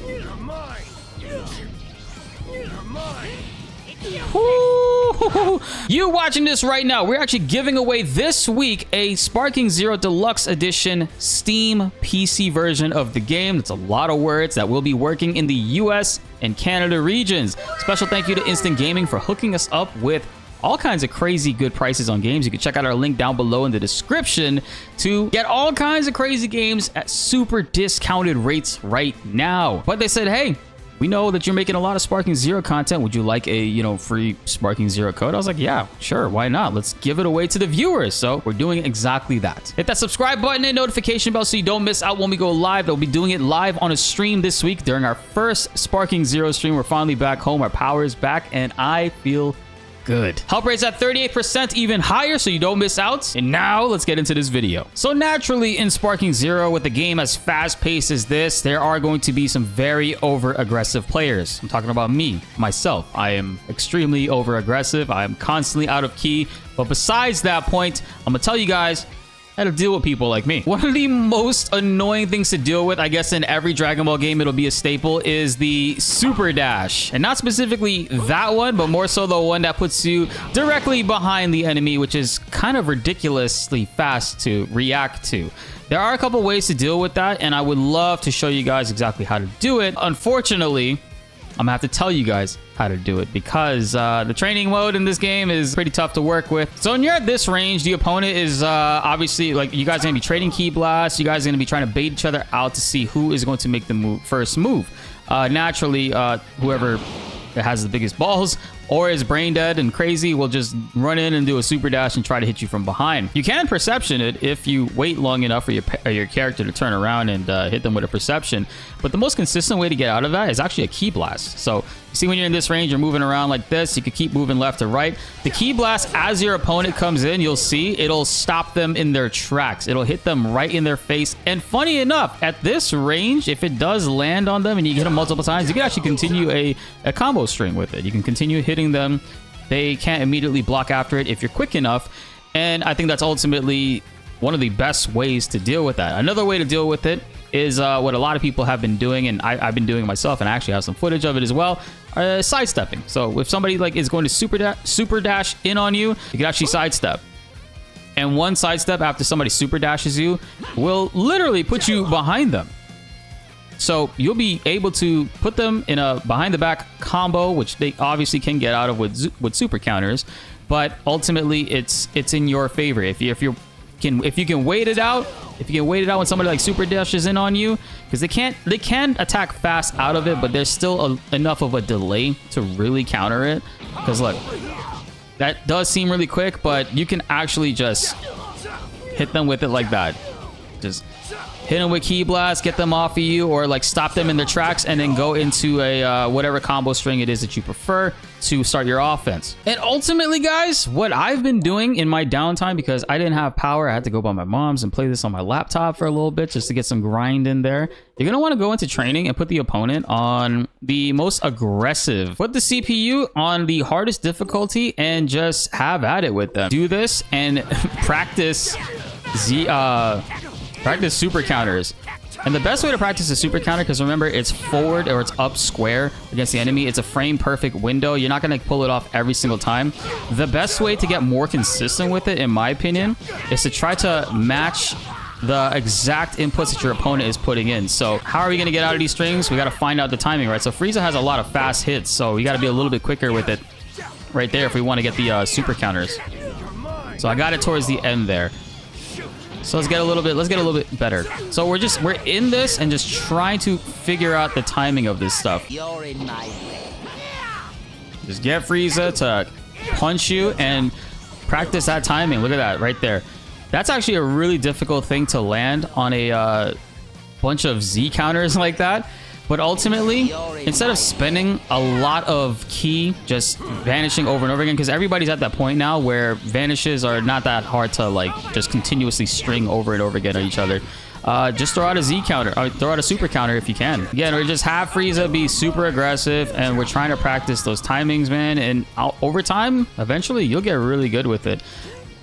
You're mine. You're mine. Ooh, you watching this right now, we're actually giving away this week a Sparking Zero Deluxe Edition Steam PC version of the game. That's a lot of words that will be working in the US and Canada regions. Special thank you to Instant Gaming for hooking us up with all kinds of crazy good prices on games. You can check out our link down below in the description to get all kinds of crazy games at super discounted rates right now. But they said, hey, we know that you're making a lot of Sparking Zero content. Would you like a, free Sparking Zero code? I was like, yeah, sure. Why not? Let's give it away to the viewers. So we're doing exactly that. Hit that subscribe button and notification bell so you don't miss out when we go live. They'll be doing it live on a stream this week during our first Sparking Zero stream. We're finally back home. Our power is back and I feel good. Help rate's at 38%, even higher, so you don't miss out. And now let's get into this video. So naturally, in Sparking Zero, with a game as fast-paced as this, there are going to be some very over-aggressive players. I'm talking about me, myself. I am extremely over-aggressive. I am constantly out of key. But besides that point, I'm gonna tell you guys how to deal with people like me. One of the most annoying things to deal with, I guess in every Dragon Ball game, it'll be a staple, is the super dash. And not specifically that one, but more so the one that puts you directly behind the enemy, which is kind of ridiculously fast to react to. There are a couple ways to deal with that, and I would love to show you guys exactly how to do it. Unfortunately, I'm gonna have to tell you guys how to do it because the training mode in this game is pretty tough to work with. So when you're at this range, the opponent is obviously, like, you guys are gonna be trading key blasts. You guys are gonna be trying to bait each other out to see who is going to make the first move. Naturally, whoever has the biggest balls or is brain dead and crazy will just run in and do a super dash and try to hit you from behind. You can perception it if you wait long enough for your character to turn around and hit them with a perception. But the most consistent way to get out of that is actually a key blast. So you see when you're in this range, you're moving around like this. You can keep moving left to right. The key blast, as your opponent comes in, you'll see it'll stop them in their tracks. It'll hit them right in their face. And funny enough, at this range, if it does land on them and you hit them multiple times, you can actually continue a combo string with it. You can continue hitting them. They can't immediately block after it if you're quick enough. And I think that's ultimately one of the best ways to deal with that. Another way to deal with it is what a lot of people have been doing, and I've been doing myself, and I actually have some footage of it as well, sidestepping. So if somebody is going to super dash in on you, you can actually sidestep. And one sidestep after somebody super dashes you will literally put you behind them. So you'll be able to put them in a behind the back combo, which they obviously can get out of with super counters, but ultimately it's in your favor. If you can wait it out, when somebody like super dashes in on you, because they can attack fast out of it, but there's still enough of a delay to really counter it. Because look, that does seem really quick, but you can actually just hit them with it like that. Just hit them with key blast, get them off of you, or like stop them in their tracks, and then go into a whatever combo string it is that you prefer to start your offense. And ultimately, guys, what I've been doing in my downtime, because I didn't have power, I had to go by my mom's and play this on my laptop for a little bit just to get some grind in there. You're gonna want to go into training and put the opponent on the most aggressive. Put the CPU on the hardest difficulty and just have at it with them. Do this and practice practice super counters. And the best way to practice a super counter, because remember, it's forward or it's up square against the enemy. It's a frame perfect window. You're not going to pull it off every single time. The best way to get more consistent with it, in my opinion, is to try to match the exact inputs that your opponent is putting in. So how are we going to get out of these strings? We got to find out the timing, right? So Frieza has a lot of fast hits, so we got to be a little bit quicker with it right there if we want to get the super counters. So I got it towards the end there. So let's get a little bit better. So we're in this and just trying to figure out the timing of this stuff. You're in my way. Just get Frieza to punch you and practice that timing. Look at that right there. That's actually a really difficult thing to land on a bunch of Z counters like that. But ultimately, instead of spending a lot of ki just vanishing over and over again, because everybody's at that point now where vanishes are not that hard to like just continuously string over and over again on each other. Just throw out a Z counter, or throw out a super counter if you can. Again, or just have Frieza be super aggressive, and we're trying to practice those timings, man. And over time, eventually, you'll get really good with it.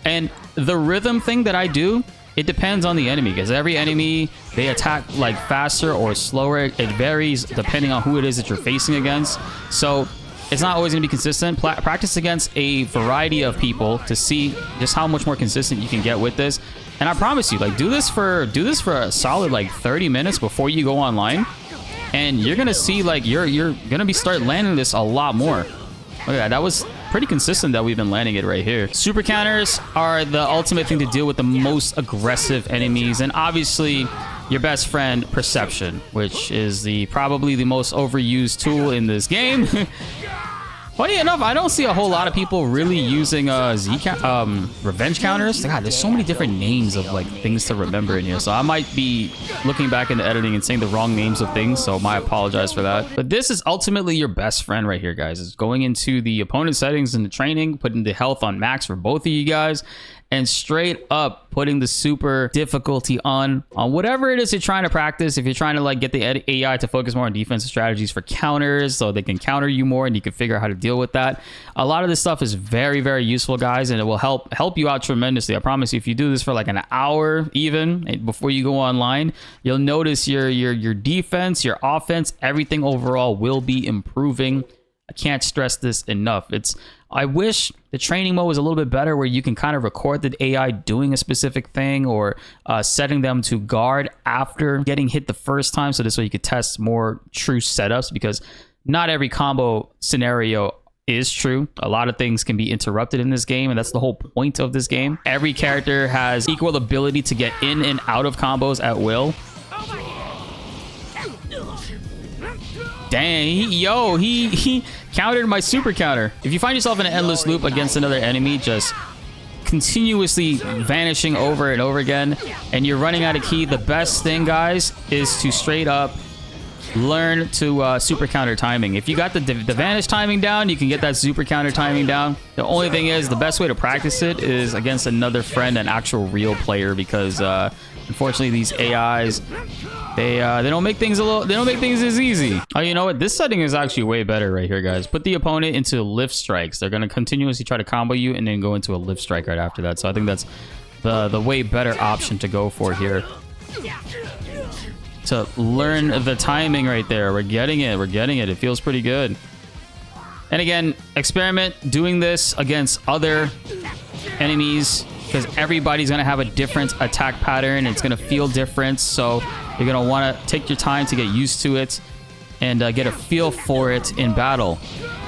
And the rhythm thing that I do it depends on the enemy, because every enemy, they attack like faster or slower. It varies depending on who it is that you're facing against. So it's not always going to be consistent. Practice against a variety of people to see just how much more consistent you can get with this. And I promise you, like, do this for a solid like 30 minutes before you go online, and you're gonna see like you're gonna start landing this a lot more. Look at that. That was pretty consistent that we've been landing it right here. Super counters are the ultimate thing to deal with the most aggressive enemies, and obviously your best friend, perception, which is probably the most overused tool in this game. Funny enough, I don't see a whole lot of people really using revenge counters. God, there's so many different names of like things to remember in here, so I might be looking back in the editing and saying the wrong names of things, so I apologize for that. But this is ultimately your best friend right here, guys. It's going into the opponent settings in the training, putting the health on max for both of you guys, and straight up putting the super difficulty on whatever it is you're trying to practice. If you're trying to like get the AI to focus more on defensive strategies for counters, so they can counter you more and you can figure out how to deal with that. A lot of this stuff is very, very useful, guys, and it will help you out tremendously. I promise you, if you do this for like an hour even before you go online, you'll notice your defense, your offense, everything overall will be improving. I can't stress this enough. I wish the training mode was a little bit better, where you can kind of record the AI doing a specific thing, or setting them to guard after getting hit the first time, so this way you could test more true setups, because not every combo scenario is true. A lot of things can be interrupted in this game, and that's the whole point of this game. Every character has equal ability to get in and out of combos at will. Dang, he countered my super counter. If you find yourself in an endless loop against another enemy, just continuously vanishing over and over again, and you're running out of ki, the best thing, guys, is to straight up learn to super counter timing. If you got the vanish timing down, you can get that super counter timing down. The only thing is, the best way to practice it is against another friend, an actual real player, because unfortunately these AIs, they don't make things as easy. Oh, you know what? This setting is actually way better right here, guys. Put the opponent into lift strikes. They're gonna continuously try to combo you and then go into a lift strike right after that. So I think that's the way better option to go for here. To learn the timing right there. We're getting it. We're getting it. It feels pretty good. And again, experiment doing this against other enemies, because everybody's going to have a different attack pattern. It's going to feel different. So you're going to want to take your time to get used to it and get a feel for it in battle.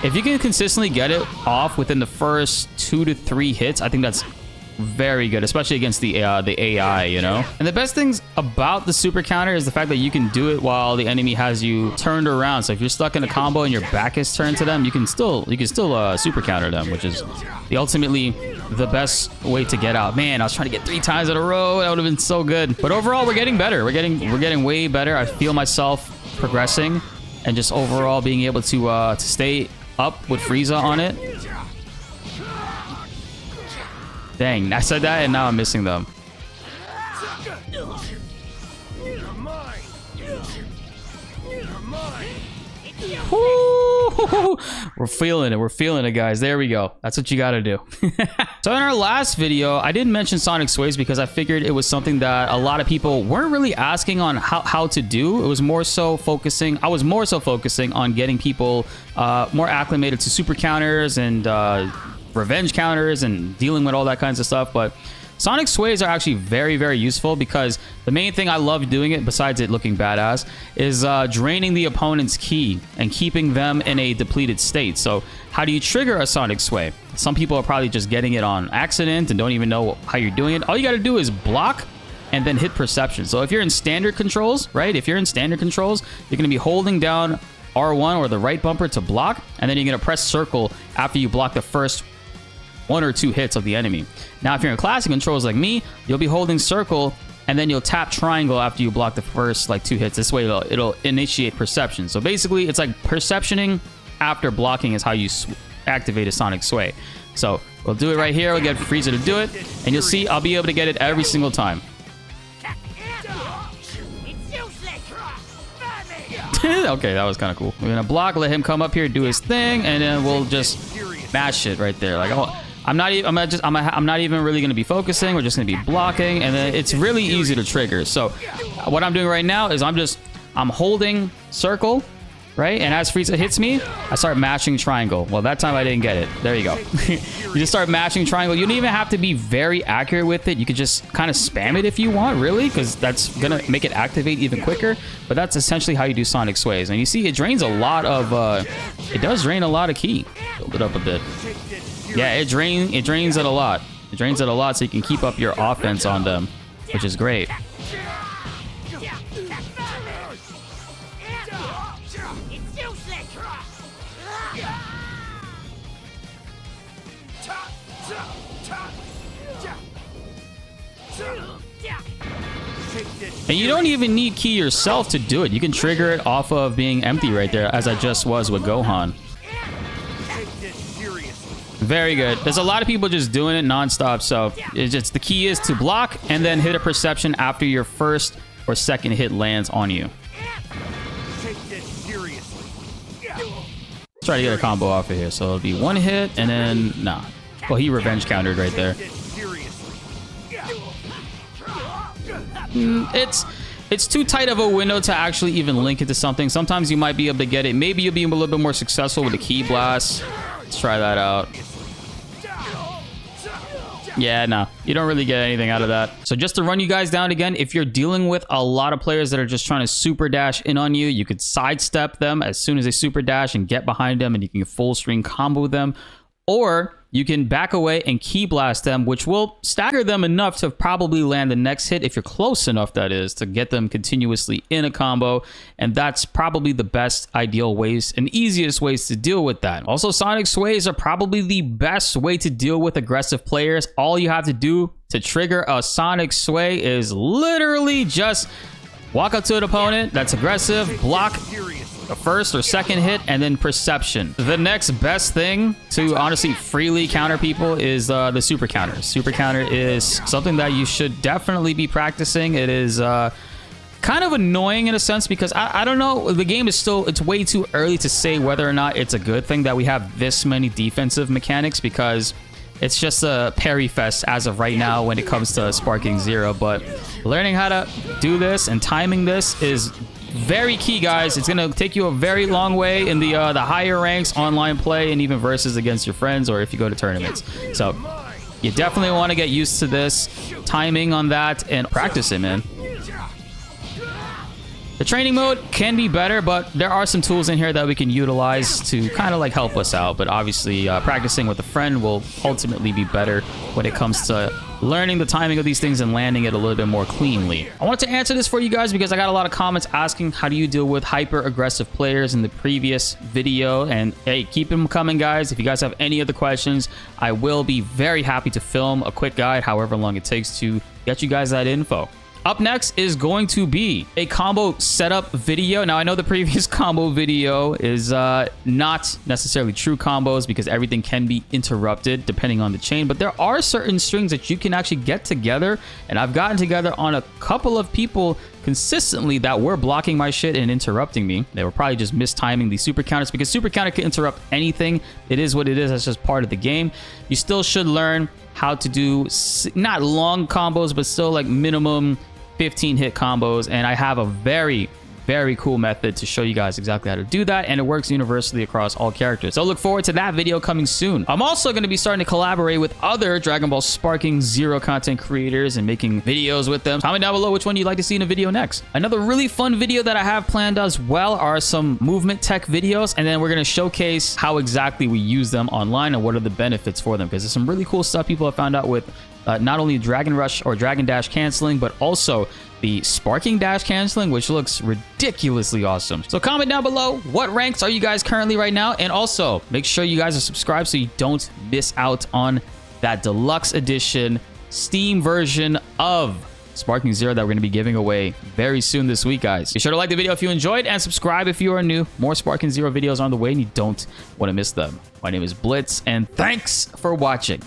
If you can consistently get it off within the first 2 to 3 hits, I think that's very good, especially against the AI, you know. And the best things about the super counter is the fact that you can do it while the enemy has you turned around. So if you're stuck in a combo and your back is turned to them, you can still super counter them, which is ultimately the best way to get out. Man, I was trying to get 3 times in a row. That would have been so good. But overall, we're getting better. We're getting way better. I feel myself progressing, and just overall being able to stay up with Frieza on it. Dang, I said that and now I'm missing them. Woo! We're feeling it. We're feeling it, guys. There we go. That's what you got to do. So in our last video, I didn't mention Sonic Sways because I figured it was something that a lot of people weren't really asking on how to do. It was more so focusing. I was more so focusing on getting people more acclimated to super counters and revenge counters and dealing with all that kinds of stuff. But Sonic Sways are actually very, very useful, because the main thing I love doing it, besides it looking badass, is draining the opponent's ki and keeping them in a depleted state. So how do you trigger a Sonic Sway? Some people are probably just getting it on accident and don't even know how you're doing it. All you got to do is block and then hit perception. So if you're in standard controls, right? If you're in standard controls, you're going to be holding down R1 or the right bumper to block, and then you're going to press circle after you block the first 1 or 2 hits of the enemy. Now, if you're in classic controls like me, you'll be holding circle and then you'll tap triangle after you block the first like 2 hits. This way it'll initiate perception. So basically, it's like perceptioning after blocking is how you activate a Sonic Sway. So we'll do it right here. We'll get Frieza to do it, and you'll see I'll be able to get it every single time. Okay, that was kind of cool. We're gonna block, let him come up here, do his thing, and then we'll just mash it right there. Like, I'm not even really going to be focusing. We're just going to be blocking, and then it's really easy to trigger. So what I'm doing right now is I'm holding circle, right? And as Frieza hits me, I start mashing triangle. Well, that time I didn't get it. There you go. You just start mashing triangle. You don't even have to be very accurate with it. You could just kind of spam it if you want, really, because that's going to make it activate even quicker. But that's essentially how you do Sonic Sways. And you see, it drains a lot of, it does drain a lot of ki. Build it up a bit. Yeah, it drains it a lot. It drains it a lot so you can keep up your offense on them, which is great. And you don't even need ki yourself to do it. You can trigger it off of being empty right there, as I just was with Gohan. Very good. There's a lot of people just doing it nonstop, so it's just the key is to block and then hit a perception after your first or second hit lands on you. Let's try to get a combo off of here. So it'll be one hit and then nah. Well, he revenge countered right there. It's too tight of a window to actually even link it to something. Sometimes you might be able to get it. Maybe you'll be a little bit more successful with the ki blast. Let's try that out. Yeah, no, you don't really get anything out of that. So just to run you guys down again, if you're dealing with a lot of players that are just trying to super dash in on you, you could sidestep them as soon as they super dash and get behind them, and you can full string combo them. Or you can back away and ki blast them, which will stagger them enough to probably land the next hit if you're close enough, that is, to get them continuously in a combo. And that's probably the best ideal ways and easiest ways to deal with that. Also, Sonic Sways are probably the best way to deal with aggressive players. All you have to do to trigger a Sonic Sway is literally just walk up to an opponent that's aggressive, block a first or second hit, and then perception. The next best thing to honestly freely counter people is the super counter. Super counter is something that you should definitely be practicing. It is kind of annoying in a sense because I don't know, the game is still, it's way too early to say whether or not it's a good thing that we have this many defensive mechanics, because it's just a parry fest as of right now when it comes to Sparking Zero. But learning how to do this and timing this is very key, guys. It's gonna take you a very long way in the higher ranks, online play, and even versus against your friends, or if you go to tournaments. So you definitely want to get used to this timing on that and practice it, man. The training mode can be better, but there are some tools in here that we can utilize to kind of like help us out. But obviously, practicing with a friend will ultimately be better when it comes to learning the timing of these things and landing it a little bit more cleanly. I wanted to answer this for you guys because I got a lot of comments asking how do you deal with hyper aggressive players in the previous video. And hey, keep them coming, guys. If you guys have any other questions, I will be very happy to film a quick guide, however long it takes to get you guys that info. Up next is going to be a combo setup video. Now, I know the previous combo video is not necessarily true combos because everything can be interrupted depending on the chain, but there are certain strings that you can actually get together, and I've gotten together on a couple of people consistently that were blocking my shit and interrupting me. They were probably just mistiming the super counters because super counter can interrupt anything. It is what it is. That's just part of the game. You still should learn how to do not long combos, but still like minimum 15 hit combos, and I have a very cool method to show you guys exactly how to do that, and it works universally across all characters. So look forward to that video coming soon. I'm also going to be starting to collaborate with other Dragon Ball Sparking Zero content creators and making videos with them. Comment down below which one you'd like to see in a video next. Another really fun video that I have planned as well are some movement tech videos, and then we're going to showcase how exactly we use them online and what are the benefits for them, because there's some really cool stuff people have found out with not only Dragon Rush or Dragon Dash canceling, but also the Sparking Dash canceling, which looks ridiculously awesome. So comment down below, what ranks are you guys currently right now? And also make sure you guys are subscribed so you don't miss out on that deluxe edition Steam version of Sparking Zero that we're going to be giving away very soon this week, guys. Be sure to like the video if you enjoyed and subscribe if you are new. More Sparking Zero videos on the way and you don't want to miss them. My name is BltzZ, and thanks for watching.